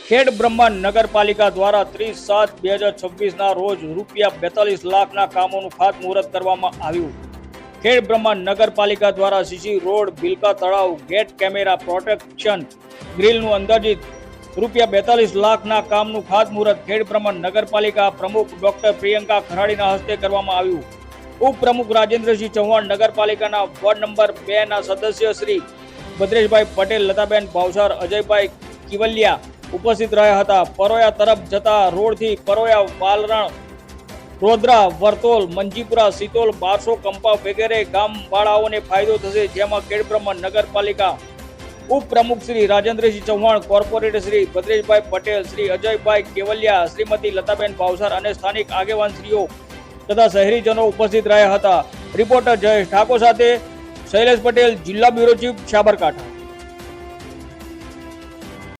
ખેડ બ્રહ્મા નગરપાલિકા દ્વારા 30/7/2026 રોજ ₹42 લાખના કામોનું ખાતમુહૂર્ત કરવામાં આવ્યું. ખેડ બ્રહ્મા નગરપાલિકા દ્વારા સીસી રોડ, બિલકા તળાવ, ગેટ કેમેરા, પ્રોટેક્શન ગ્રીલનું અંદાજિત ₹42 લાખના કામનું ખાતમુહૂર્ત ખેડ બ્રહ્મા નગરપાલિકા પ્રમુખ ડોક્ટર પ્રિયંકા ખરાડીના હસ્તે કરવામાં આવ્યું. ઉપપ્રમુખ રાજેન્દ્રસિંહ ચૌહાણ, નગરપાલિકાના વોર્ડ નંબર 2 ના સદસ્ય શ્રી ભદ્રેશભાઈ પટેલ, લતાબેન ભાવસાર, અજયભાઈ કિવલિયા ઉપસ્થિત રહ્યા હતા. પરોયા તરફ જતા રોડથી પરોયા, વાલરણ, રોદ્રા, વર્તોલ, મંજીપુરા, સિતોલ, બારસો, કંપા વગેરે ગામવાળાઓને ફાયદો થશે, જેમાં ખેડ બ્રહ્મા નગરપાલિકા ઉપપ્રમુખ શ્રી રાજેન્દ્રસિંહ ચૌહાણ, કોર્પોરેટર શ્રી ભદ્રેશભાઈ પટેલ, શ્રી અજયભાઈ કેવલિયા, શ્રીમતી લતાબેન ભાવસાર અને સ્થાનિક આગેવાનશ્રીઓ તથા શહેરીજનો ઉપસ્થિત રહ્યા હતા. રિપોર્ટર જયેશ ઠાકોર સાથે શૈલેષ પટેલ, જિલ્લા બ્યુરો ચીફ, સાબરકાંઠા.